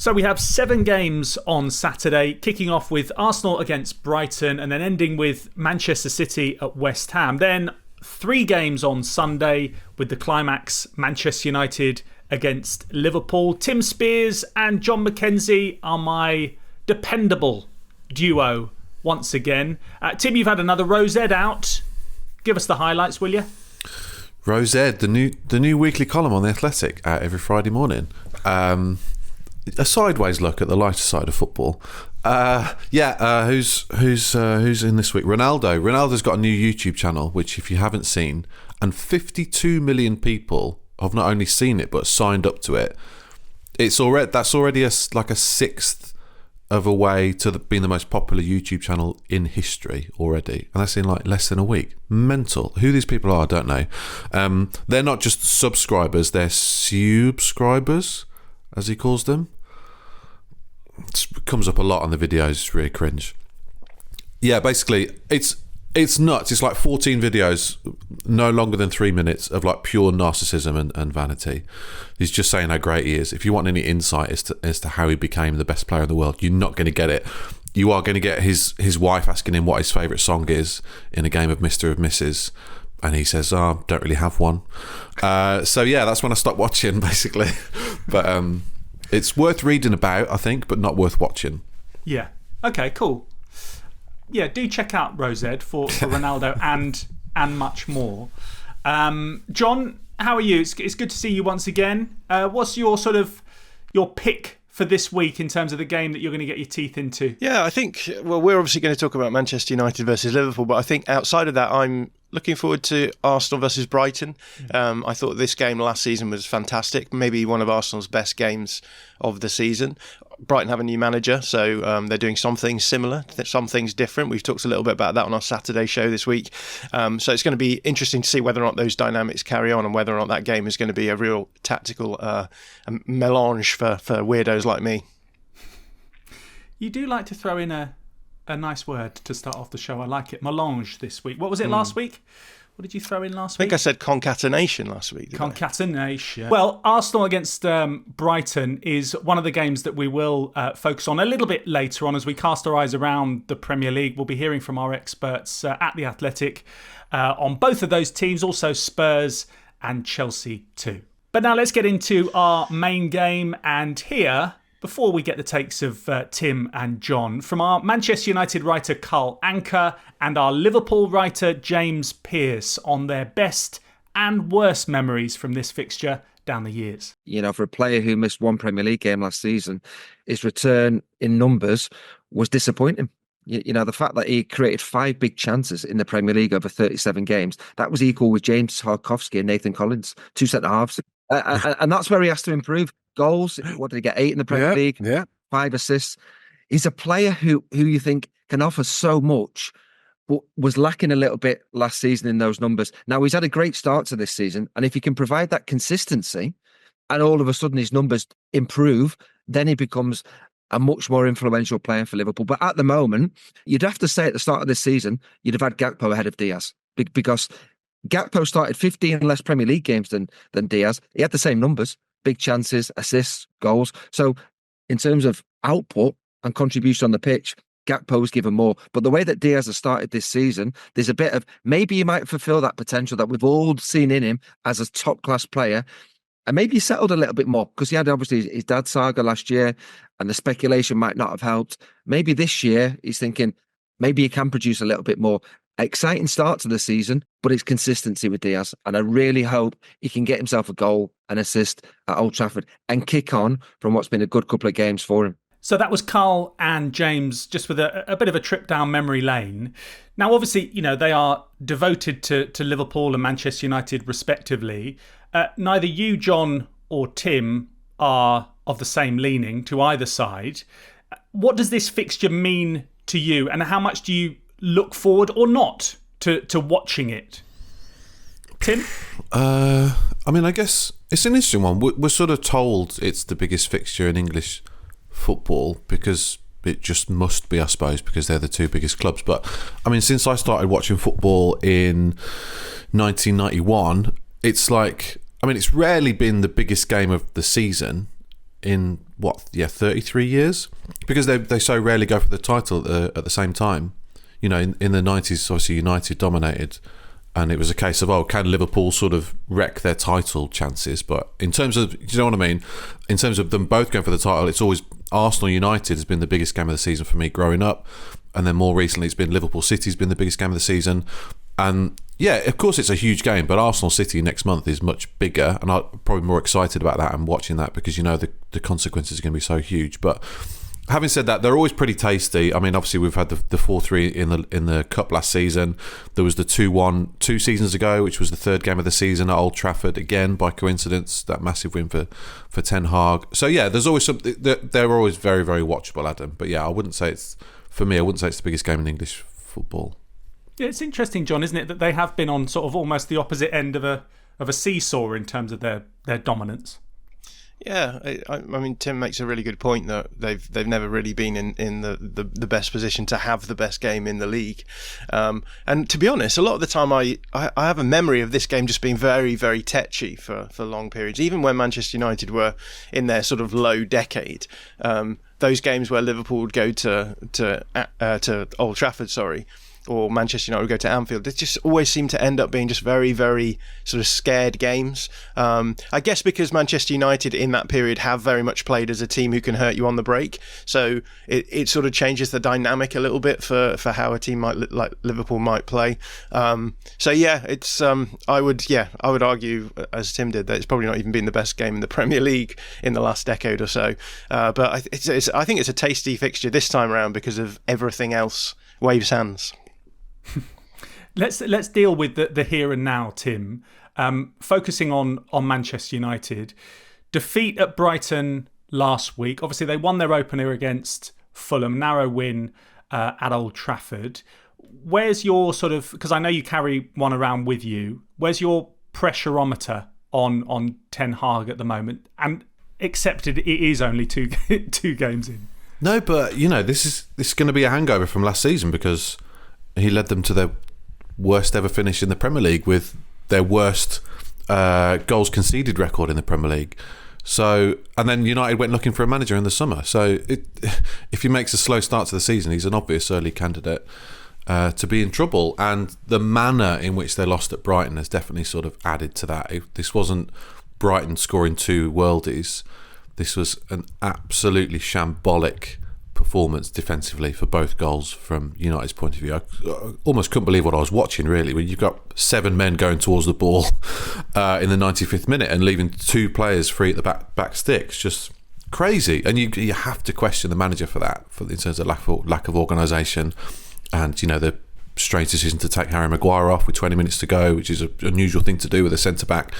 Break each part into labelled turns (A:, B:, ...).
A: So we have 7 games on Saturday, kicking off with Arsenal against Brighton and then ending with Manchester City at West Ham. Then 3 games on Sunday with the climax, Manchester United against Liverpool. Tim Spiers and John Mackenzie are my dependable duo once again. Tim, you've had another Rosette out. Give us the highlights, will you?
B: Rosette, the new weekly column on The Athletic, out every Friday morning. A sideways look at the lighter side of football. Who's in this week? Ronaldo. Ronaldo's got a new YouTube channel, which if you haven't seen, and 52 million people have not only seen it but signed up to it. That's already a sixth of a way to being the most popular YouTube channel in history already, and that's in like less than a week. Mental. Who these people are, I don't know. They're not just subscribers; they're subscribers, as he calls them. It comes up a lot on the videos. It's really cringe. Yeah, basically, it's nuts. It's like 14 videos, no longer than 3 minutes, of like pure narcissism and vanity. He's just saying how great he is. If you want any insight as to how he became the best player in the world, you're not going to get it. You are going to get his wife asking him what his favourite song is in a game of Mr. or Mrs. And he says, "Oh, don't really have one." So yeah, that's when I stopped watching, basically. But it's worth reading about, I think, but not worth watching. Yeah.
A: Okay, cool. Yeah, do check out Rosette for Ronaldo and much more. John, how are you? It's good to see you once again. What's your pick for this week in terms of the game that you're going to get your teeth into?
C: Yeah, I think, well, we're obviously going to talk about Manchester United versus Liverpool, but I think outside of that, I'm looking forward to Arsenal versus Brighton. I thought this game last season was fantastic, maybe one of Arsenal's best games of the season. Brighton have a new manager, so they're doing some things similar, some things different. We've talked a little bit about that on our Saturday show this week. So it's going to be interesting to see whether or not those dynamics carry on and whether or not that game is going to be a real tactical melange for weirdos like me.
A: You do like to throw in a nice word to start off the show. I like it. Melange this week. What was it last week? What did you throw in last week?
C: I think I said concatenation last week.
A: Concatenation. Well, Arsenal against Brighton is one of the games that we will focus on a little bit later on as we cast our eyes around the Premier League. We'll be hearing from our experts at The Athletic on both of those teams, also Spurs and Chelsea too. But now let's get into our main game, and here, before we get the takes of Tim and John, from our Manchester United writer Carl Anker and our Liverpool writer James Pearce on their best and worst memories from this fixture down the years.
D: You know, for a player who missed one Premier League game last season, his return in numbers was disappointing. You know, the fact that he created 5 big chances in the Premier League over 37 games, that was equal with James Tarkowski and Nathan Collins, 2 centre-halves. And that's where he has to improve. Goals, what did he get? 8 in the Premier League, 5 assists. He's a player who you think can offer so much, but was lacking a little bit last season in those numbers. Now, he's had a great start to this season, and if he can provide that consistency and all of a sudden his numbers improve, then he becomes a much more influential player for Liverpool. But at the moment, you'd have to say at the start of this season, you'd have had Gakpo ahead of Diaz, because Gakpo started 15 less Premier League games than Diaz. He had the same numbers. Big chances, assists, goals. So in terms of output and contribution on the pitch, Gakpo's given more. But the way that Diaz has started this season, there's a bit of maybe he might fulfill that potential that we've all seen in him as a top-class player. And maybe he settled a little bit more because he had obviously his dad's saga last year and the speculation might not have helped. Maybe this year he's thinking maybe he can produce a little bit more. Exciting start to the season, but it's consistency with Diaz. And I really hope he can get himself a goal, an assist at Old Trafford and kick on from what's been a good couple of games for him.
A: So that was Carl and James, just with a bit of a trip down memory lane. Now, obviously, you know, they are devoted to Liverpool and Manchester United respectively. Neither you, John, or Tim are of the same leaning to either side. What does this fixture mean to you, and how much do you look forward or not to watching it? Tim?
B: I mean, I guess it's an interesting one. We're sort of told it's the biggest fixture in English football because it just must be, I suppose, because they're the 2 biggest clubs. But I mean, since I started watching football in 1991, it's like, I mean, it's rarely been the biggest game of the season. in 33 years, because they so rarely go for the title at the same time. In the 90s, obviously United dominated, and it was a case of, can Liverpool sort of wreck their title chances? But in terms of, do you know what I mean? In terms of them both going for the title, it's always Arsenal United has been the biggest game of the season for me growing up, and then more recently it's been Liverpool City's been the biggest game of the season. And yeah, of course it's a huge game, but Arsenal City next month is much bigger, and I'm probably more excited about that and watching that, because the consequences are going to be so huge. But having said that, they're always pretty tasty. I mean, obviously we've had the 4-3 in the cup last season. There was the 2-1 2 seasons ago, which was the third game of the season at Old Trafford, again by coincidence, that massive win for Ten Hag. So yeah, there's always something. They're always very, very watchable, Adam. But yeah, I wouldn't say it's the biggest game in English football.
A: Yeah, it's interesting, John, isn't it, that they have been on sort of almost the opposite end of a seesaw in terms of their dominance.
C: Yeah, I mean, Tim makes a really good point that they've never really been in the best position to have the best game in the league. And to be honest, a lot of the time I have a memory of this game just being very, very tetchy for long periods. Even when Manchester United were in their sort of low decade, those games where Liverpool would go to Old Trafford, or Manchester United would go to Anfield, they just always seem to end up being just very, very sort of scared games. I guess because Manchester United in that period have very much played as a team who can hurt you on the break. So it sort of changes the dynamic a little bit for how a team like Liverpool might play. So yeah, it's I would argue, as Tim did, that it's probably not even been the best game in the Premier League in the last decade or so. But I think it's a tasty fixture this time around because of everything else waves hands.
A: Let's deal with the here and now, Tim. Focusing on Manchester United. Defeat at Brighton last week. Obviously, they won their opener against Fulham. Narrow win at Old Trafford. Where's your sort of... Because I know you carry one around with you. Where's your pressurometer on Ten Hag at the moment? And accepted it is only two games in.
B: No, but, this is going to be a hangover from last season, because he led them to their worst ever finish in the Premier League with their worst goals conceded record in the Premier League. So, and then United went looking for a manager in the summer. So if he makes a slow start to the season, he's an obvious early candidate to be in trouble. And the manner in which they lost at Brighton has definitely sort of added to that. This wasn't Brighton scoring 2 worldies. This was an absolutely shambolic performance defensively for both goals from United's point of view. I almost couldn't believe what I was watching, really, when you've got 7 men going towards the ball in the 95th minute and leaving 2 players free at the back sticks. Just crazy. And you have to question the manager for that, in terms of lack of organisation, and the strange decision to take Harry Maguire off with 20 minutes to go, which is an unusual thing to do with a centre-back.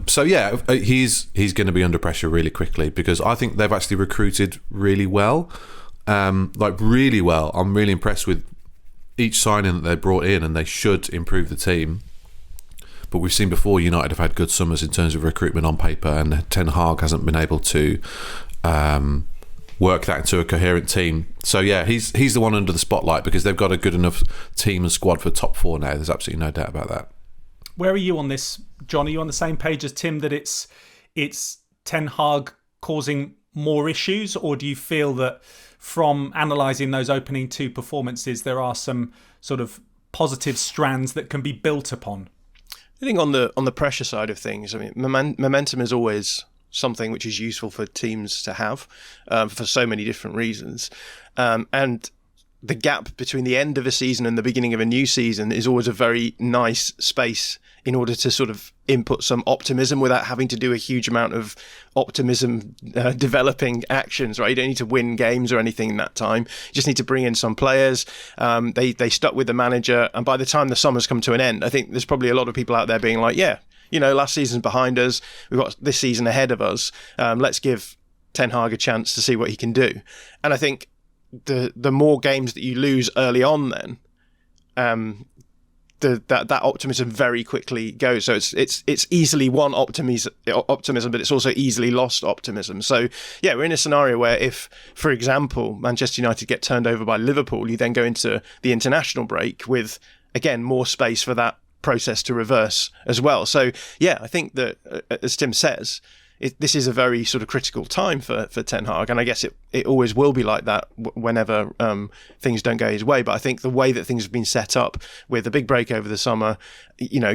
B: So yeah, he's going to be under pressure really quickly, because I think they've actually recruited really well, really well. I'm really impressed with each signing that they brought in, and they should improve the team. But we've seen before United have had good summers in terms of recruitment on paper, and Ten Hag hasn't been able to work that into a coherent team. So yeah, he's the one under the spotlight, because they've got a good enough team and squad for top 4 now. There's absolutely no doubt about that.
A: Where are you on this, John? Are you on the same page as Tim, that it's Ten Hag causing more issues, or do you feel that from analysing those opening 2 performances there are some sort of positive strands that can be built upon?
C: I think on the pressure side of things, I mean, momentum is always something which is useful for teams to have for so many different reasons. And the gap between the end of a season and the beginning of a new season is always a very nice space in order to sort of input some optimism without having to do a huge amount of optimism developing actions, right? You don't need to win games or anything in that time. You just need to bring in some players. They stuck with the manager, and by the time the summer's come to an end, I think there's probably a lot of people out there being like, yeah, last season's behind us. We've got this season ahead of us. Let's give Ten Hag a chance to see what he can do. And I think the more games that you lose early on, then that optimism very quickly goes. So it's easily won optimism, but it's also easily lost optimism. So yeah, we're in a scenario where if, for example, Manchester United get turned over by Liverpool, you then go into the international break with, again, more space for that process to reverse as well. So yeah, I think that, as Tim says, this is a very sort of critical time for Ten Hag, and I guess it always will be like that whenever things don't go his way. But I think the way that things have been set up with the big break over the summer,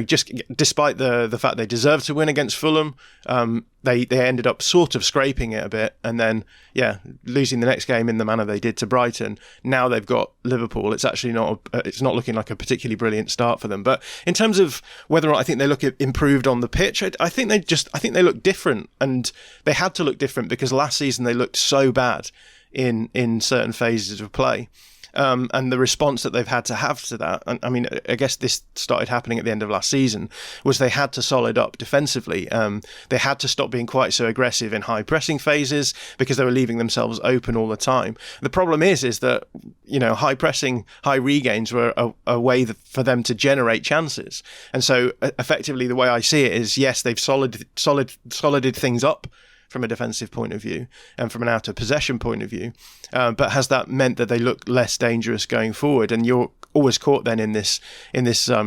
C: just despite the fact they deserved to win against Fulham, they ended up sort of scraping it a bit, and then losing the next game in the manner they did to Brighton. Now they've got Liverpool. It's actually it's not looking like a particularly brilliant start for them. But in terms of whether or not I think they look improved on the pitch, I think they look different, and they had to look different because last season they looked so bad in certain phases of play. And the response that they've had to have to that, and I mean, I guess this started happening at the end of last season, was they had to solid up defensively. They had to stop being quite so aggressive in high pressing phases because they were leaving themselves open all the time. The problem is that high pressing, high regains were a way for them to generate chances. And so effectively, the way I see it is, yes, they've solided things up from a defensive point of view and from an out of possession point of view, but has that meant that they look less dangerous going forward? And you're always caught then in this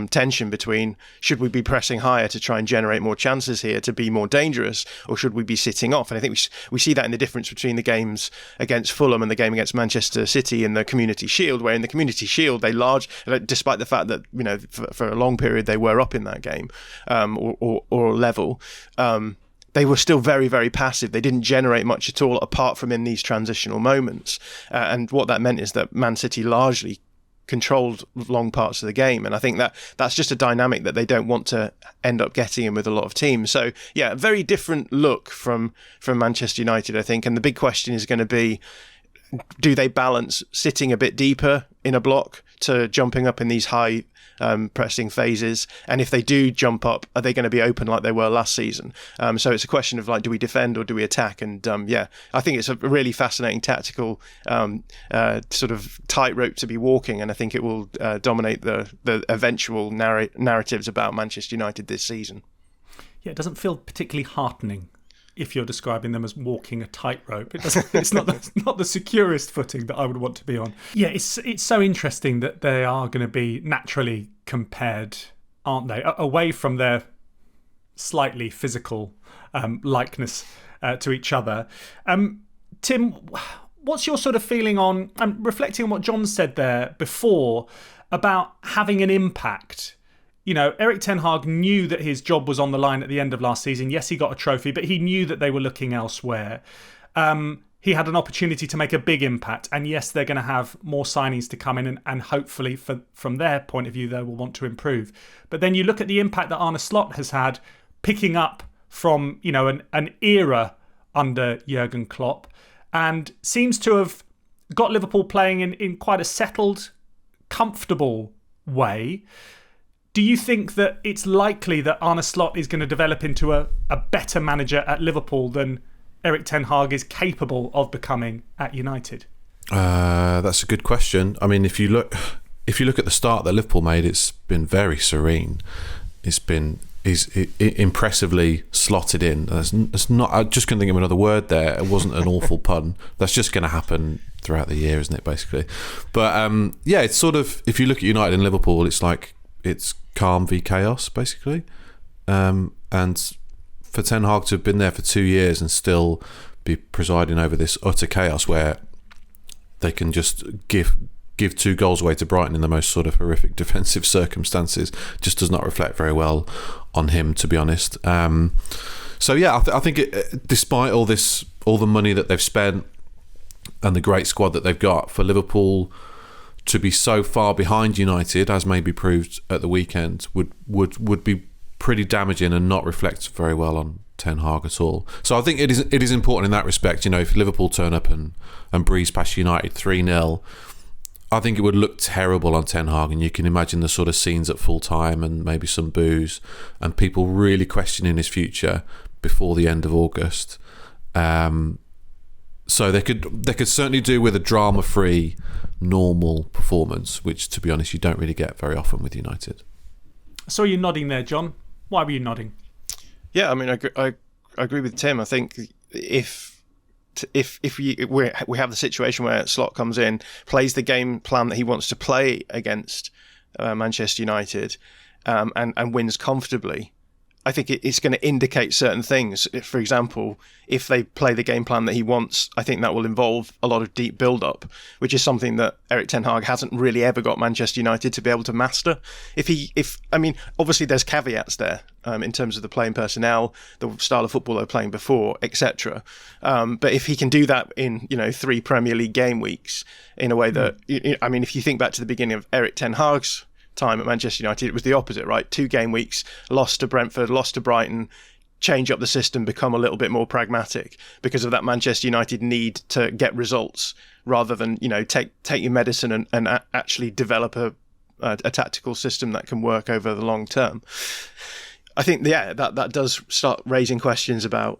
C: tension between, should we be pressing higher to try and generate more chances here to be more dangerous, or should we be sitting off? And I think we see that in the difference between the games against Fulham and the game against Manchester City in the Community Shield, where in the Community Shield despite the fact that for a long period they were up in that game or level, they were still very, very passive. They didn't generate much at all, apart from in these transitional moments. And what that meant is that Man City largely controlled long parts of the game. And I think that's just a dynamic that they don't want to end up getting in with a lot of teams. So, a very different look from Manchester United, I think. And the big question is going to be, do they balance sitting a bit deeper in a block to jumping up in these high pressing phases, and if they do jump up, are they going to be open like they were last season? So it's a question of do we defend or do we attack? And I think it's a really fascinating tactical sort of tightrope to be walking, and I think it will dominate the eventual narratives about Manchester United this season.
A: Yeah, it doesn't feel particularly heartening if you're describing them as walking a tightrope. It's not the securest footing that I would want to be on. Yeah, it's so interesting that they are going to be naturally compared, aren't they, away from their slightly physical likeness to each other. Tim, what's your sort of feeling on, reflecting on what John said there before about having an impact? Erik ten Hag knew that his job was on the line at the end of last season. Yes, he got a trophy, but he knew that they were looking elsewhere. He had an opportunity to make a big impact. And yes, they're going to have more signings to come in, and hopefully from their point of view, they will want to improve. But then you look at the impact that Arne Slot has had, picking up from an era under Jurgen Klopp, and seems to have got Liverpool playing in quite a settled, comfortable way. Do you think that it's likely that Arne Slot is going to develop into a better manager at Liverpool than Erik ten Hag is capable of becoming at United?
B: That's a good question. I mean, if you look at the start that Liverpool made, it's been very serene. He's impressively slotted in. It's not. I just couldn't think of another word there. It wasn't an awful pun. That's just going to happen throughout the year, isn't it? Basically, but it's sort of, if you look at United and Liverpool, it's like it's calm v chaos, basically. And for Ten Hag to have been there for 2 years and still be presiding over this utter chaos where they can just give 2 goals away to Brighton in the most sort of horrific defensive circumstances just does not reflect very well on him, to be honest. I think despite all the money that they've spent and the great squad that they've got, for Liverpool to be so far behind United, as maybe proved at the weekend, would be pretty damaging and not reflect very well on Ten Hag at all. So I think it is important in that respect. If Liverpool turn up and breeze past United 3-0, I think it would look terrible on Ten Hag, and you can imagine the sort of scenes at full time and maybe some boos and people really questioning his future before the end of August. So they could certainly do with a drama-free, normal performance, which, to be honest, you don't really get very often with United.
A: I saw you nodding there, John. Why were you nodding?
C: Yeah, I mean, I agree with Tim. I think if we have the situation where Slot comes in, plays the game plan that he wants to play against Manchester United, and wins comfortably, I think it's going to indicate certain things. If, for example, if they play the game plan that he wants, I think that will involve a lot of deep build-up, which is something that Erik ten Hag hasn't really ever got Manchester United to be able to master. Obviously there's caveats there in terms of the playing personnel, the style of football they're playing before, etc. But if he can do that in 3 Premier League game weeks in a way that, if you think back to the beginning of Erik ten Hag's time at Manchester United, it was the opposite, right? 2 game weeks, lost to Brentford, lost to Brighton, change up the system, become a little bit more pragmatic because of that Manchester United need to get results rather than, take your medicine and actually develop a tactical system that can work over the long term. I think, that does start raising questions about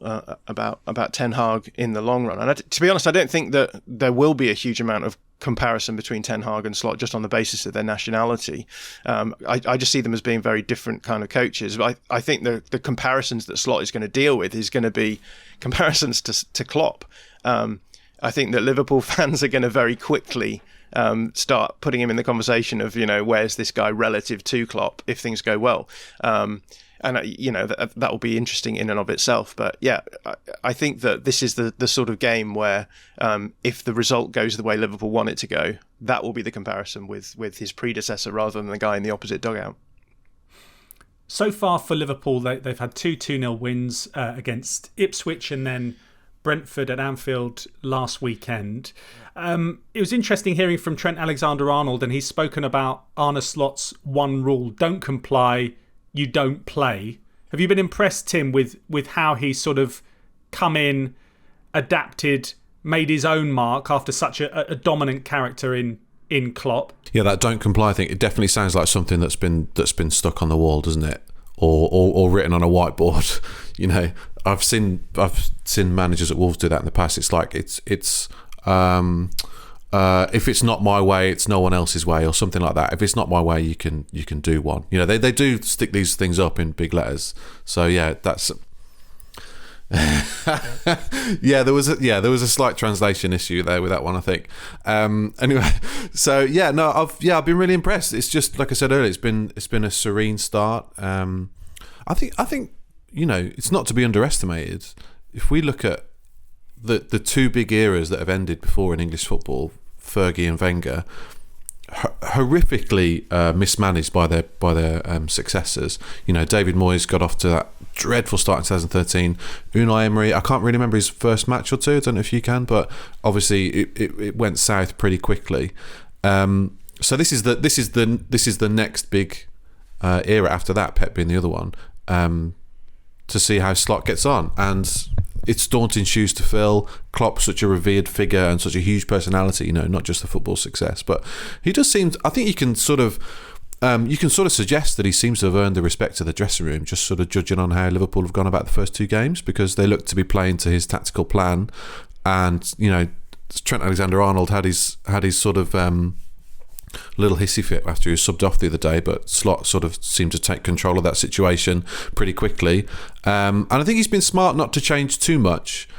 C: Ten Hag in the long run. And to be honest, I don't think that there will be a huge amount of comparison between Ten Hag and Slot just on the basis of their nationality. I just see them as being very different kind of coaches. But I think the comparisons that Slot is going to deal with is going to be comparisons to Klopp. I think that Liverpool fans are going to very quickly start putting him in the conversation of, where's this guy relative to Klopp if things go well. And, that will be interesting in and of itself. But, I think that this is the sort of game where if the result goes the way Liverpool want it to go, that will be the comparison with his predecessor rather than the guy in the opposite dugout.
A: So far for Liverpool, they've had 2-0 wins against Ipswich and then Brentford at Anfield last weekend. It was interesting hearing from Trent Alexander-Arnold, and he's spoken about Arne Slot's one rule: don't comply, you don't play. Have you been impressed, Tim, with how he's sort of come in, adapted, made his own mark after such a dominant character in Klopp?
B: Yeah, that don't comply thing, it definitely sounds like something that's been stuck on the wall, doesn't it? Or written on a whiteboard. I've seen managers at Wolves do that in the past. It's like it's if it's not my way, it's no one else's way, or something like that. If it's not my way, you can do one. They do stick these things up in big letters. So that's there was a slight translation issue there with that one, I think. Anyway, so I've been really impressed. It's just like I said earlier, it's been a serene start. I think it's not to be underestimated. If we look at the 2 big eras that have ended before in English football, Fergie and Wenger, horrifically mismanaged by their successors. David Moyes got off to that dreadful start in 2013. Unai Emery, I can't really remember his first match or two. I don't know if you can, but obviously it went south pretty quickly. So this is the next big era after that. Pep being the other one. To see how Slot gets on, and it's daunting shoes to fill. Klopp's such a revered figure and such a huge personality, not just the football success, but he does seem. I think you can sort of suggest that he seems to have earned the respect of the dressing room, just sort of judging on how Liverpool have gone about the first 2 games, because they look to be playing to his tactical plan, and Trent Alexander-Arnold had his sort of little hissy fit after he was subbed off the other day, but Slot sort of seemed to take control of that situation pretty quickly. And I think he's been smart not to change too much.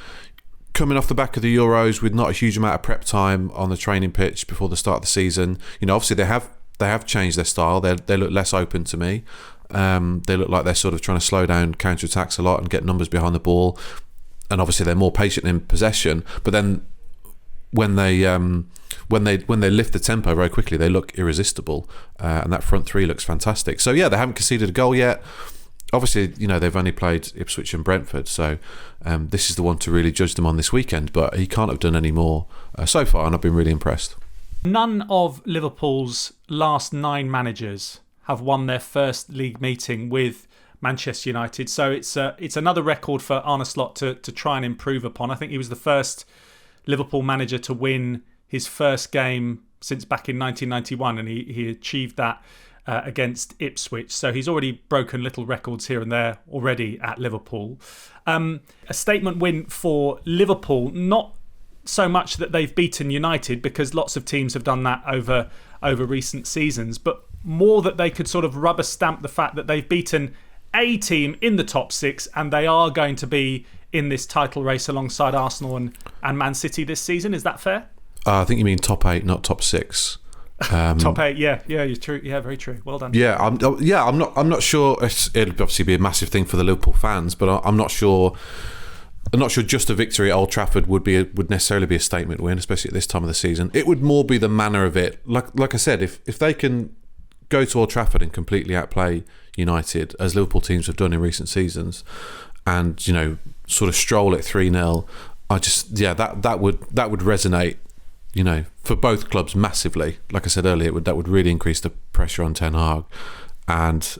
B: Coming off the back of the Euros with not a huge amount of prep time on the training pitch before the start of the season, obviously they have changed their style. They look less open to me. They look like they're sort of trying to slow down counter-attacks a lot and get numbers behind the ball. And obviously they're more patient in possession. But then when they lift the tempo very quickly, they look irresistible, and that front 3 looks fantastic. So they haven't conceded a goal yet. Obviously, they've only played Ipswich and Brentford, so this is the one to really judge them on this weekend. But he can't have done any more so far, and I've been really impressed.
A: None of Liverpool's last 9 managers have won their first league meeting with Manchester United, so it's another record for Arne Slot to try and improve upon. I think he was the first Liverpool manager to win his first game since back in 1991, and he achieved that against Ipswich. So he's already broken little records here and there already at Liverpool. A statement win for Liverpool, not so much that they've beaten United, because lots of teams have done that over recent seasons, but more that they could sort of rubber stamp the fact that they've beaten a team in the top 6, and they are going to be in this title race alongside Arsenal and Man City this season. Is that fair?
B: I think you mean top 8, not top 6.
A: Top 8, yeah, you're true. Yeah, very true. Well done.
B: Yeah, I'm not sure. It'll obviously be a massive thing for the Liverpool fans, but I'm not sure. I'm not sure just a victory at Old Trafford would necessarily be a statement win, especially at this time of the season. It would more be the manner of it. Like I said, if they can go to Old Trafford and completely outplay United, as Liverpool teams have done in recent seasons, and sort of stroll at 3-0, that would resonate, for both clubs massively. Like I said earlier, that would really increase the pressure on Ten Hag, and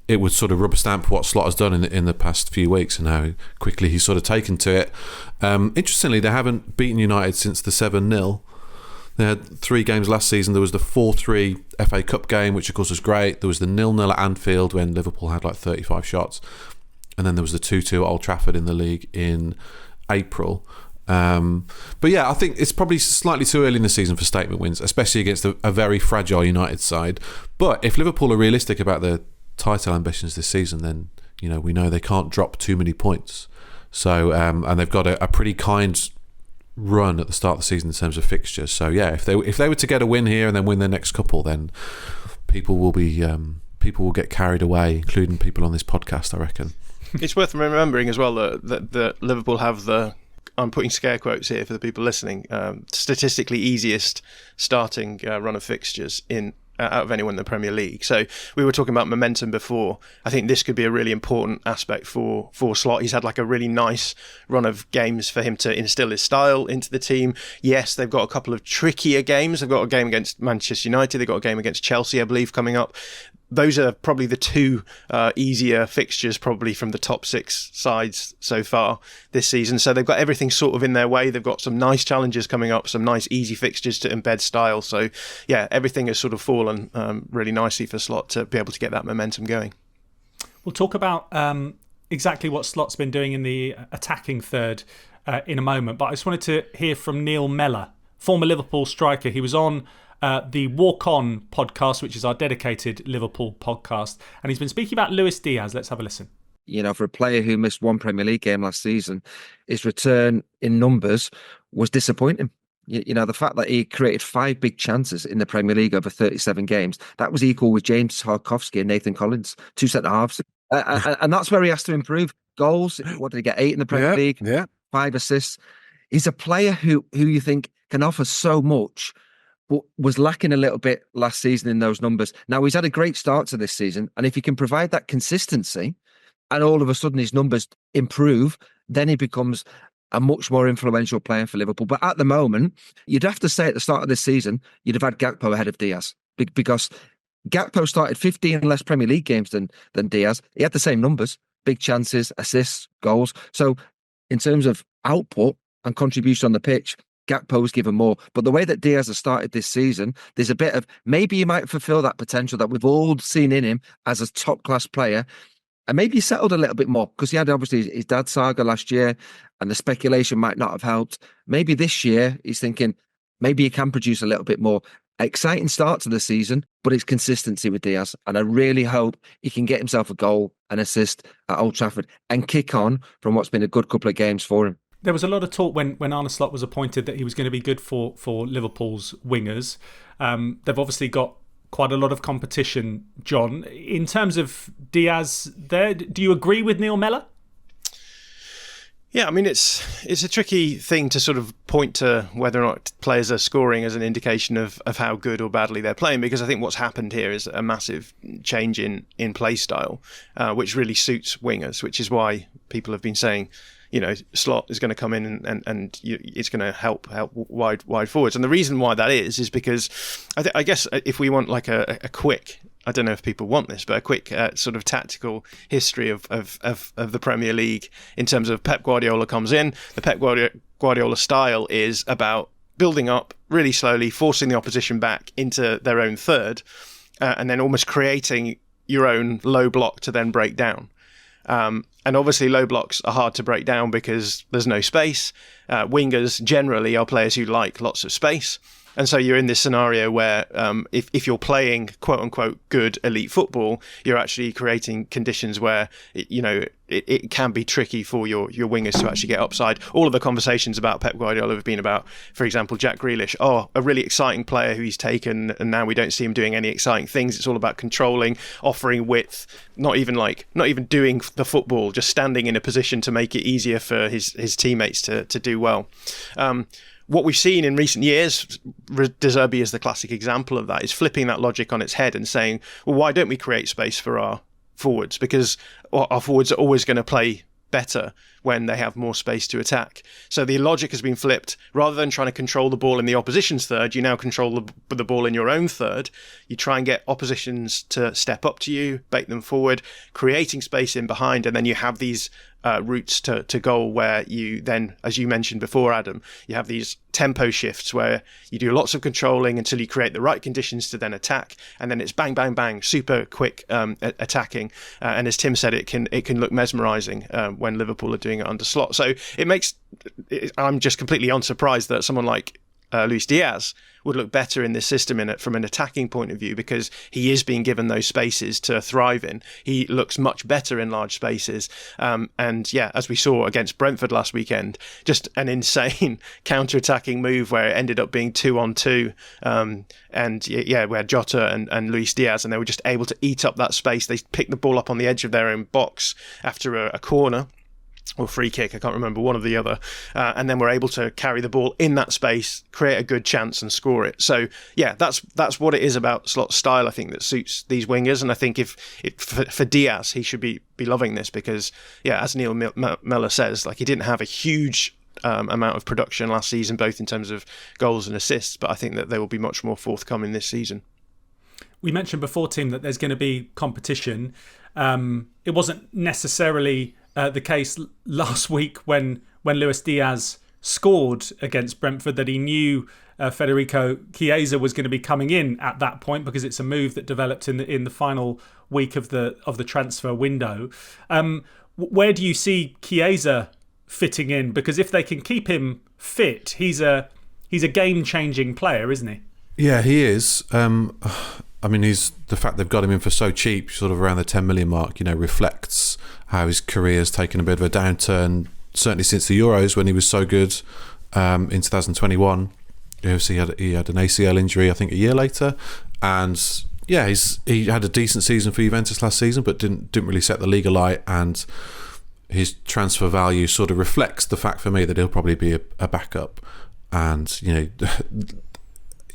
B: it would sort of rubber stamp what Slot has done in the past few weeks and how quickly he's sort of taken to it. Interestingly, they haven't beaten United since the 7-0. They had 3 games last season. There was the 4-3 FA Cup game, which of course was great. There was the 0-0 at Anfield when Liverpool had like 35 shots. And then there was the 2-2 at Old Trafford in the league in April. But yeah, I think it's probably slightly too early in the season for statement wins, especially against a very fragile United side. But if Liverpool are realistic about their title ambitions this season, then we know they can't drop too many points. So and they've got a pretty kind run at the start of the season in terms of fixtures. So yeah, if they were to get a win here and then win their next couple, then people will get carried away, including people on this podcast, I reckon.
C: It's worth remembering as well that Liverpool have the, I'm putting scare quotes here for the people listening, statistically easiest starting run of fixtures out of anyone in the Premier League. So we were talking about momentum before. I think this could be a really important aspect for Slot. He's had like a really nice run of games for him to instill his style into the team. Yes, they've got a couple of trickier games. They've got a game against Manchester United. They've got a game against Chelsea, I believe, coming up. Those are probably the 2 easier fixtures probably from the top 6 sides so far this season. So they've got everything sort of in their way. They've got some nice challenges coming up, some nice easy fixtures to embed style. So yeah, everything has sort of fallen really nicely for Slot to be able to get that momentum going.
A: We'll talk about exactly what Slot's been doing in the attacking third in a moment. But I just wanted to hear from Neil Mellor, former Liverpool striker. He was on the Walk On podcast, which is our dedicated Liverpool podcast, and he's been speaking about Luis Diaz. Let's have a listen.
D: For a player who missed 1 Premier League game last season, his return in numbers was disappointing. The fact that he created 5 big chances in the Premier League over 37 games, that was equal with James Tarkowski and Nathan Collins, 2 centre-halves. And that's where he has to improve. Goals, what did he get? 8 in the Premier League, 5 assists. He's a player who you think can offer so much, but was lacking a little bit last season in those numbers. Now, he's had a great start to this season, and if he can provide that consistency and all of a sudden his numbers improve, then he becomes a much more influential player for Liverpool. But at the moment, you'd have to say at the start of this season, you'd have had Gakpo ahead of Diaz, because Gakpo started 15 less Premier League games than Diaz. He had the same numbers, big chances, assists, goals. So in terms of output and contribution on the pitch, Gakpo's given more. But the way that Diaz has started this season, there's a bit of maybe he might fulfill that potential that we've all seen in him as a top-class player. And maybe he settled a little bit more because he had obviously his dad's saga last year and the speculation might not have helped. Maybe this year he's thinking maybe he can produce a little bit more. Exciting start to the season, but it's consistency with Diaz. And I really hope he can get himself a goal, an assist at Old Trafford and kick on from what's been a good couple of games for him.
A: There was a lot of talk when Arne Slot was appointed that he was going to be good for Liverpool's wingers. They've obviously got quite a lot of competition, John. In terms of Diaz there, do you agree with Neil Mellor?
C: Yeah, I mean, it's a tricky thing to sort of point to whether or not players are scoring as an indication of how good or badly they're playing, because I think what's happened here is a massive change in play style, which really suits wingers, which is why people have been saying, Slot is going to come in and it's going to help wide forwards. And the reason why that is because I guess if we want like a quick, I don't know if people want this, but a quick sort of tactical history of the Premier League in terms of Pep Guardiola comes in. The Pep Guardiola style is about building up really slowly, forcing the opposition back into their own third, and then almost creating your own low block to then break down. And obviously low blocks are hard to break down because there's no space. wingers generally are players who like lots of space. And so you're in this scenario where if you're playing quote unquote good elite football, you're actually creating conditions where it can be tricky for your wingers to actually get upside. All of the conversations about Pep Guardiola have been about, for example, Jack Grealish. Oh, a really exciting player who he's taken, and now we don't see him doing any exciting things. It's all about controlling, offering width, not even doing the football, just standing in a position to make it easier for his teammates to do well. What we've seen in recent years, De Zerbi is the classic example of that, is flipping that logic on its head and saying, well, why don't we create space for our forwards? Because our forwards are always going to play better when they have more space to attack. So the logic has been flipped. Rather than trying to control the ball in the opposition's third, you now control the ball in your own third. You try and get oppositions to step up to you, bait them forward, creating space in behind, and then you have these routes to goal where you then, as you mentioned before, Adam, you have these tempo shifts where you do lots of controlling until you create the right conditions to then attack, and then it's bang, bang, bang, super quick attacking. And as Tim said, it can look mesmerising when Liverpool are doing it under Slot. So I'm just completely unsurprised that someone like Luis Diaz would look better in this system from an attacking point of view, because he is being given those spaces to thrive in. He looks much better in large spaces. And yeah, as we saw against Brentford last weekend, just an insane counter-attacking move where it ended up being 2-on-2. Where Jota and Luis Diaz, and they were just able to eat up that space. They picked the ball up on the edge of their own box after a corner or free kick, I can't remember, one or the other, and then we're able to carry the ball in that space, create a good chance and score it. So yeah, that's what it is about Slot's style, I think, that suits these wingers. And I think for Diaz, he should be loving this, because yeah, as Neil Mellor says, like, he didn't have a huge amount of production last season, both in terms of goals and assists, but I think that they will be much more forthcoming this season.
A: We mentioned before, Tim, that there's going to be competition. It wasn't necessarily the case last week when Luis Diaz scored against Brentford that he knew Federico Chiesa was going to be coming in at that point, because it's a move that developed in the final week of the transfer window. Where do you see Chiesa fitting in? Because if they can keep him fit, he's a game-changing player, isn't he?
B: Yeah, he is. I mean, the fact they've got him in for so cheap, sort of around the 10 million mark, reflects how his career's taken a bit of a downturn, certainly since the Euros, when he was so good in 2021. He had an ACL injury, I think, a year later. And yeah, he had a decent season for Juventus last season, but didn't really set the league alight. And his transfer value sort of reflects the fact for me that he'll probably be a backup. And,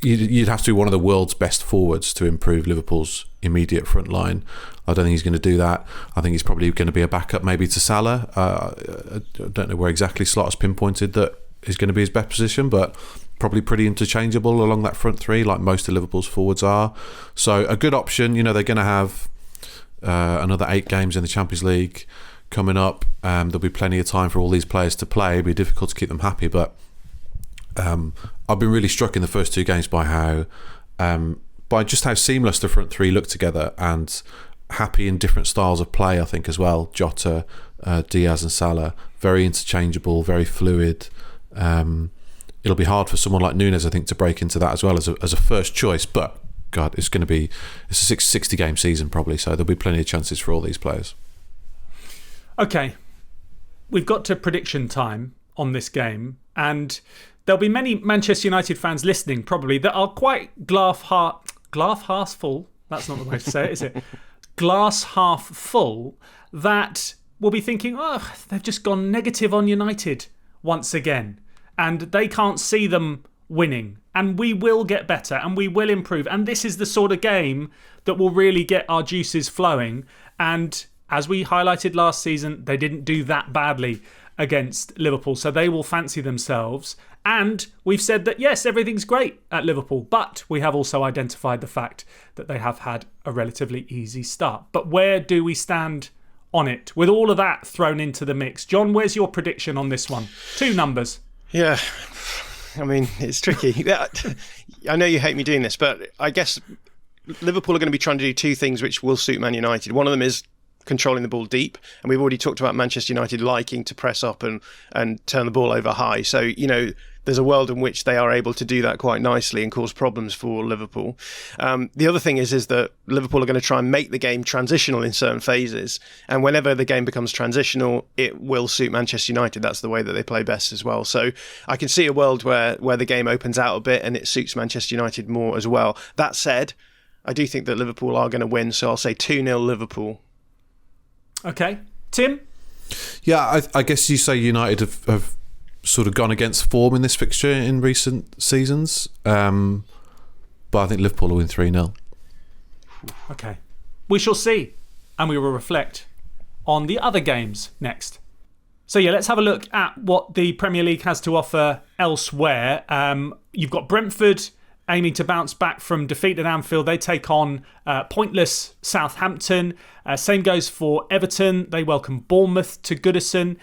B: you'd have to be one of the world's best forwards to improve Liverpool's immediate front line. I don't think he's going to do that. I think he's probably going to be a backup maybe to Salah. I don't know where exactly Slot has pinpointed that is going to be his best position, but probably pretty interchangeable along that front three, like most of Liverpool's forwards are. So a good option. They're going to have another 8 games in the Champions League coming up. There'll be plenty of time for all these players to play. It'll be difficult to keep them happy, but I've been really struck in the first 2 games by just how seamless the front three look together, and happy in different styles of play, I think, as well. Jota, Diaz and Salah, very interchangeable, very fluid. It'll be hard for someone like Nunes, I think, to break into that as well as a first choice, but God, it's a 60 game season probably, so there'll be plenty of chances for all these players.
A: Okay, we've got to prediction time on this game, and there'll be many Manchester United fans listening probably that are quite glass half full. That's not the way to say it, is it? Glass half full, that will be thinking, oh, they've just gone negative on United once again, and they can't see them winning. And we will get better and we will improve. And this is the sort of game that will really get our juices flowing. And as we highlighted last season, they didn't do that badly against Liverpool, so they will fancy themselves. And we've said that, yes, everything's great at Liverpool, but we have also identified the fact that they have had a relatively easy start. But where do we stand on it with all of that thrown into the mix? John, where's your prediction on this one? 2 numbers.
C: Yeah, I mean, it's tricky. I know you hate me doing this, but I guess Liverpool are going to be trying to do 2 things which will suit Man United. One of them is controlling the ball deep. And we've already talked about Manchester United liking to press up and turn the ball over high. So, there's a world in which they are able to do that quite nicely and cause problems for Liverpool. The other thing is that Liverpool are going to try and make the game transitional in certain phases. And whenever the game becomes transitional, it will suit Manchester United. That's the way that they play best as well. So I can see a world where the game opens out a bit and it suits Manchester United more as well. That said, I do think that Liverpool are going to win. So I'll say 2-0 Liverpool.
A: Okay. Tim?
B: Yeah, I guess you say United have sort of gone against form in this fixture in recent seasons. But I think Liverpool will win 3-0.
A: Okay. We shall see. And we will reflect on the other games next. So let's have a look at what the Premier League has to offer elsewhere. You've got Brentford aiming to bounce back from defeat at Anfield. They take on pointless Southampton. Same goes for Everton. They welcome Bournemouth to Goodison.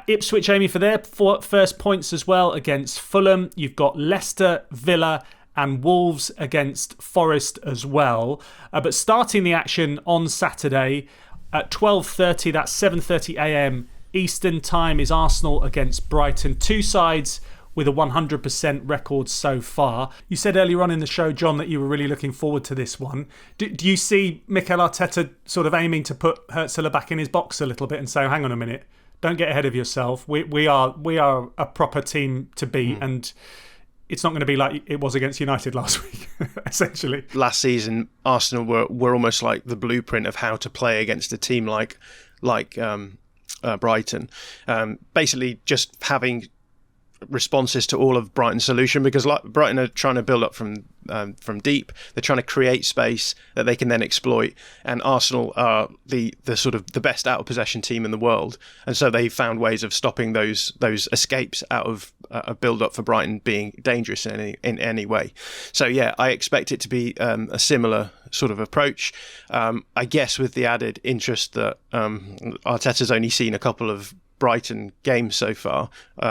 A: Ipswich aiming for their first points as well against Fulham. You've got Leicester, Villa and Wolves against Forest as well. But starting the action on Saturday at 12:30, that's 7:30 a.m. Eastern Time, is Arsenal against Brighton. Two sides with a 100% record so far. You said earlier on in the show, John, that you were really looking forward to this one. Do you see Mikel Arteta sort of aiming to put Hertzler back in his box a little bit and say, hang on a minute, don't get ahead of yourself. We are a proper team to beat, and it's not going to be like it was against United last week, essentially.
C: Last season, Arsenal were almost like the blueprint of how to play against a team like Brighton. Basically, just having responses to all of Brighton's solution, because Brighton are trying to build up from deep. They're trying to create space that they can then exploit, and Arsenal are the sort of the best out of possession team in the world, and so they found ways of stopping those escapes out of a build up for Brighton being dangerous in any way. So I expect it to be a similar sort of approach, I guess, with the added interest that Arteta's only seen a couple of Brighton games so far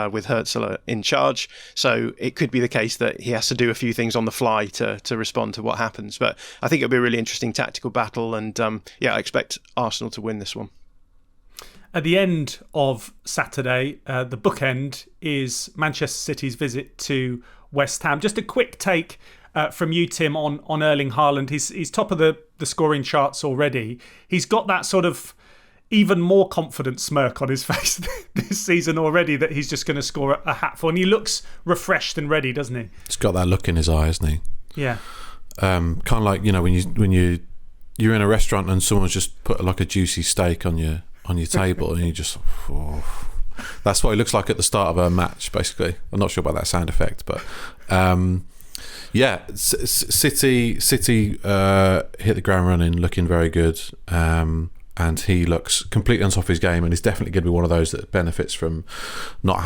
C: with Hertzler in charge, so it could be the case that he has to do a few things on the fly to respond to what happens. But I think it'll be a really interesting tactical battle, and I expect Arsenal to win this one.
A: At the end of Saturday, the bookend is Manchester City's visit to West Ham. Just a quick take from you, Tim, on Erling Haaland. He's top of the scoring charts already. He's got that sort of even more confident smirk on his face this season already that he's just going to score a hatful. And he looks refreshed and ready, doesn't he?
B: He's got that look in his eye, hasn't he?
A: Yeah.
B: Kind of like, when you're in a restaurant and someone's just put like a juicy steak on your table and you just... That's what he looks like at the start of a match, basically. I'm not sure about that sound effect, but... City hit the ground running, looking very good. And he looks completely on top of his game, and he's definitely going to be one of those that benefits from not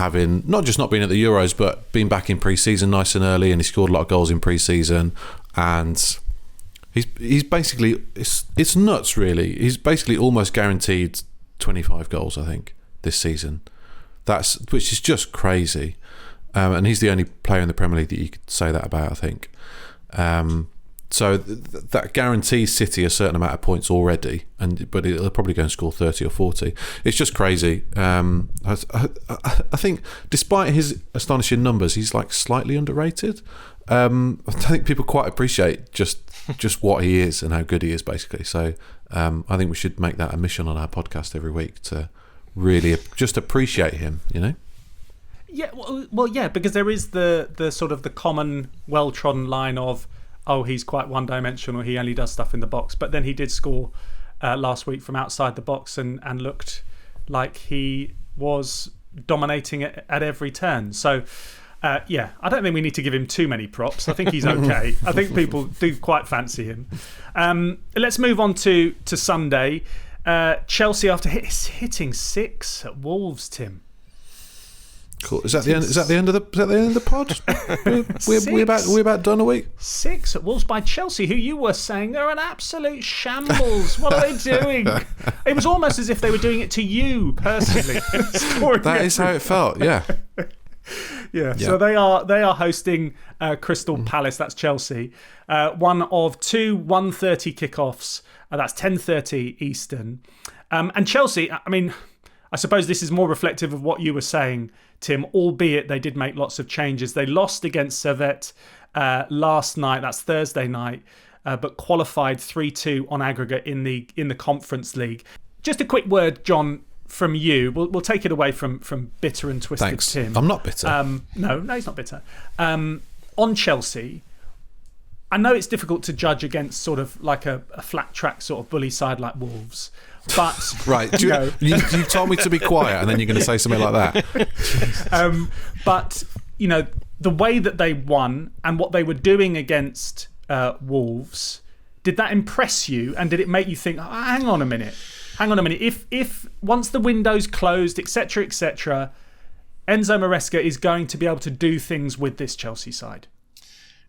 B: just not being at the Euros, but being back in pre-season nice and early. And he scored a lot of goals in pre-season, and he's basically it's nuts, really. He's basically almost guaranteed 25 goals, I think, this season. Which is just crazy, and he's the only player in the Premier League that you could say that about, I think. So that guarantees City a certain amount of points already, but he'll probably go and score 30 or 40. It's just crazy. I think, despite his astonishing numbers, he's like slightly underrated. I don't think people quite appreciate just what he is and how good he is, basically. So I think we should make that a mission on our podcast every week to really just appreciate him,
A: Yeah, well, yeah, because there is the sort of the common well-trodden line of, oh, he's quite one-dimensional, he only does stuff in the box. But then he did score last week from outside the box and looked like he was dominating at every turn. So, I don't think we need to give him too many props. I think he's okay. I think people do quite fancy him. Let's move on to Sunday. Chelsea, after hitting 6 at Wolves, Tim.
B: Cool. Is that the end? Is that the end of the pod? we're about done a week.
A: 6 at Wolves by Chelsea, who you were saying they're an absolute shambles. What are they doing? It was almost as if they were doing it to you personally.
B: That is how it felt. Yeah.
A: Yeah. So they are hosting Crystal Palace. That's Chelsea. One of two 1:30 kickoffs. That's 10:30 Eastern. And Chelsea, I mean, I suppose this is more reflective of what you were saying, Tim, albeit they did make lots of changes. They lost against Servette last night, that's Thursday night, but qualified 3-2 on aggregate in the Conference League. Just a quick word, John, from you. We'll take it away from bitter and twisted.
B: Thanks.
A: Tim.
B: I'm not bitter.
A: No, he's not bitter. On Chelsea, I know it's difficult to judge against sort of like a flat track sort of bully side like Wolves, but
B: right, you told me to be quiet, and then you're going to say something like that.
A: But the way that they won and what they were doing against Wolves, did that impress you? And did it make you think, hang on a minute? If once the window's closed, etc., Enzo Maresca is going to be able to do things with this Chelsea side?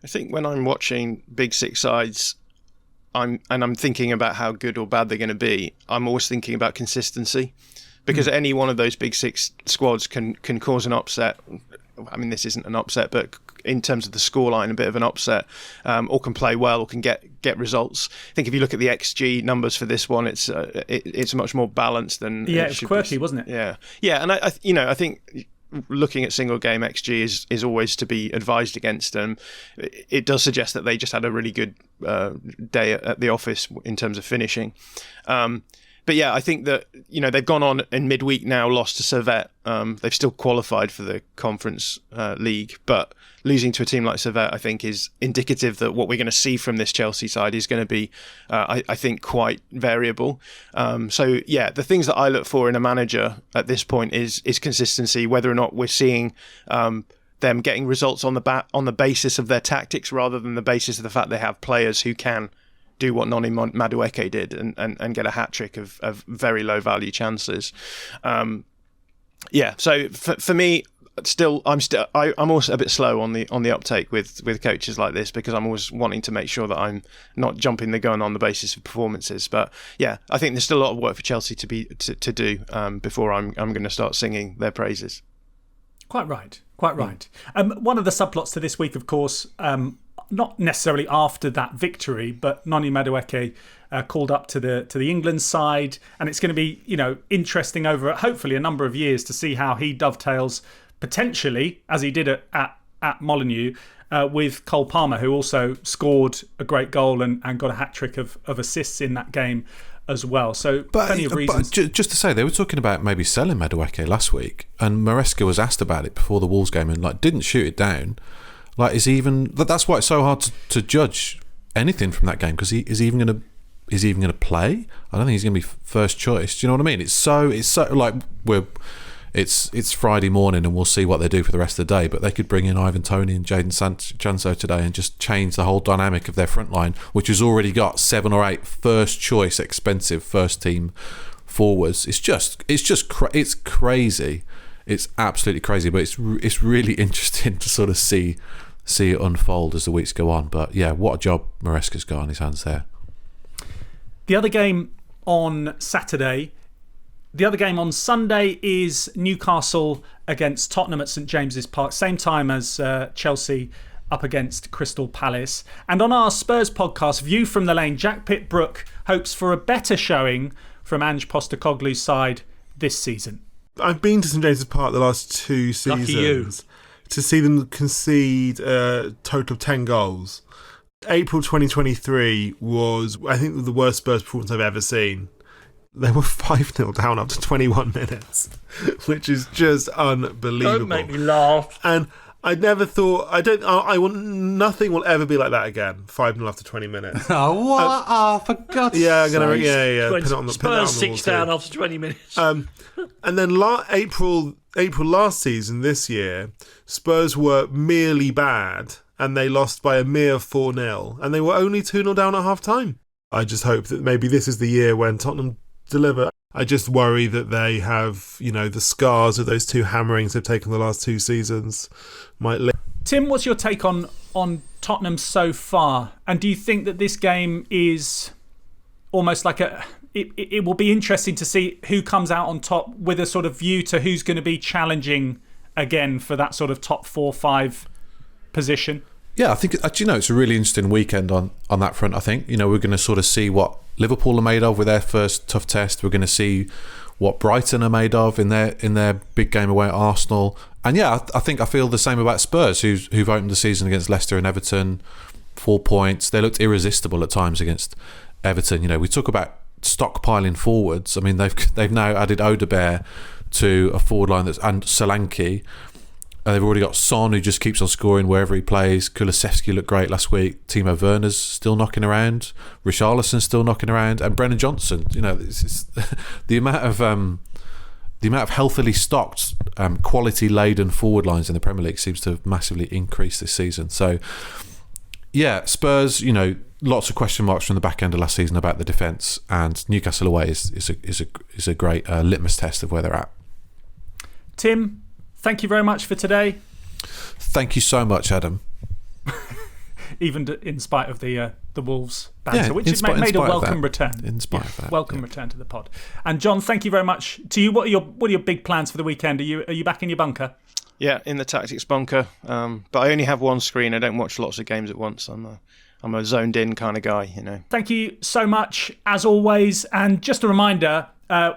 C: I think when I'm watching Big Six sides, I'm thinking about how good or bad they're going to be, I'm always thinking about consistency, because any one of those Big Six squads can cause an upset. I mean, this isn't an upset, but in terms of the scoreline, a bit of an upset, or can play well, or can get results. I think if you look at the XG numbers for this one, it's much more balanced than
A: it's quirky, wasn't it?
C: Yeah, and I think looking at single game XG is always to be advised against them. It does suggest that they just had a really good day at the office in terms of finishing. But yeah, I think that they've gone on in midweek now, lost to Servette. They've still qualified for the Conference League, but losing to a team like Servette, I think, is indicative that what we're going to see from this Chelsea side is going to be, I think, quite variable. So yeah, the things that I look for in a manager at this point is consistency, whether or not we're seeing them getting results on the basis of their tactics rather than the basis of the fact they have players who can do what Noni Madueke did and get a hat-trick of very low-value chances. So for me, I'm also a bit slow on the uptake with coaches like this, because I'm always wanting to make sure that I'm not jumping the gun on the basis of performances. But yeah, I think there's still a lot of work for Chelsea to do before I'm going to start singing their praises.
A: Quite right. One of the subplots to this week, of course, not necessarily after that victory, but Noni Madueke called up to the England side, and it's going to be interesting over hopefully a number of years to see how he dovetails potentially, as he did at Molineux, with Cole Palmer, who also scored a great goal and got a hat-trick of assists in that game as well. So plenty of reasons.
B: But just to say, they were talking about maybe selling Madueke last week, and Maresca was asked about it before the Wolves game and didn't shoot it down. That's why it's so hard to judge anything from that game, because is he even going to play? I don't think he's going to be first choice. Do you know what I mean? It's Friday morning and we'll see what they do for the rest of the day, but they could bring in Ivan Toney and Jadon Sancho today and just change the whole dynamic of their front line, which has already got 7 or 8 first choice expensive first team forwards. It's crazy. It's absolutely crazy, but it's really interesting to sort of see it unfold as the weeks go on. But yeah, what a job Maresca's got on his hands there.
A: The other game on Saturday. The other game on Sunday is Newcastle against Tottenham at St James's Park, same time as Chelsea up against Crystal Palace. And on our Spurs podcast, View from the Lane, Jack Pitt-Brook hopes for a better showing from Ange Postecoglou's side this season.
E: I've been to St James's Park the last 2 seasons.
A: Lucky you.
E: To see them concede a total of 10 goals. April 2023 was, I think, the worst Spurs performance I've ever seen. They were 5-0 down after 21 minutes, which is just unbelievable.
F: Don't make me laugh.
E: And I never thought, nothing will ever be like that again. 5-0 after 20 minutes.
F: Oh, what? For God's sake.
E: Yeah, I'm going to, put it on the
F: Spurs 6 down after 20 minutes.
E: And then April last season, this year, Spurs were merely bad and they lost by a mere 4-0 and they were only 2-0 down at half time. I just hope that maybe this is the year when Tottenham deliver. I just worry that they have, the scars of those 2 hammerings they've taken the last 2 seasons might live.
A: Tim, what's your take on Tottenham so far? And do you think that this game is almost like it will be interesting to see who comes out on top with a sort of view to who's going to be challenging again for that sort of top 4-5 position?
B: Yeah, I think it's a really interesting weekend on that front. I think we're going to sort of see what Liverpool are made of with their first tough test. We're going to see what Brighton are made of in their big game away at Arsenal. And yeah, I feel the same about Spurs, who've opened the season against Leicester and Everton, 4 points. They looked irresistible at times against Everton. You know, we talk about stockpiling forwards. I mean, they've now added Odebear to a forward line and Solanke. They've already got Son, who just keeps on scoring wherever he plays. Kulusevski looked great last week. Timo Werner's still knocking around. Richarlison's still knocking around, and Brennan Johnson. You know, it's the amount of healthily stocked, quality laden forward lines in the Premier League seems to have massively increased this season. So, yeah, Spurs. You know, lots of question marks from the back end of last season about the defence, and Newcastle away is a great litmus test of where they're at.
A: Tim, thank you very much for today.
B: Thank you so much, Adam.
A: Even in spite of the Wolves banter, which has made a welcome return. In spite of that, welcome return to the pod. And John, thank you very much to you. What are your big plans for the weekend? Are you back in your bunker?
C: Yeah, in the tactics bunker. But I only have one screen. I don't watch lots of games at once. I'm a zoned in kind of guy, you know. Thank you so much, as always. And just a reminder,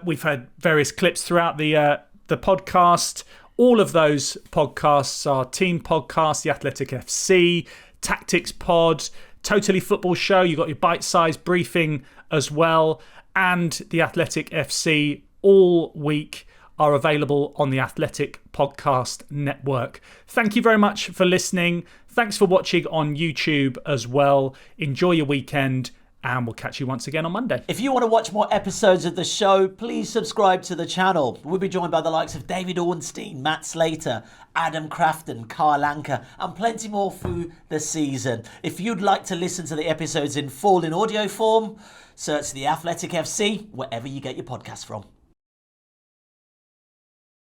C: we've had various clips throughout the podcast. All of those podcasts are team podcasts, The Athletic FC, Tactics Pod, Totally Football Show. You've got your bite-sized briefing as well. And The Athletic FC all week are available on the Athletic Podcast Network. Thank you very much for listening. Thanks for watching on YouTube as well. Enjoy your weekend, and we'll catch you once again on Monday.
G: If you want to watch more episodes of the show, please subscribe to the channel. We'll be joined by the likes of David Ornstein, Matt Slater, Adam Crafton, Carl Anker, and plenty more through the season. If you'd like to listen to the episodes in full in audio form, search The Athletic FC wherever you get your podcasts from.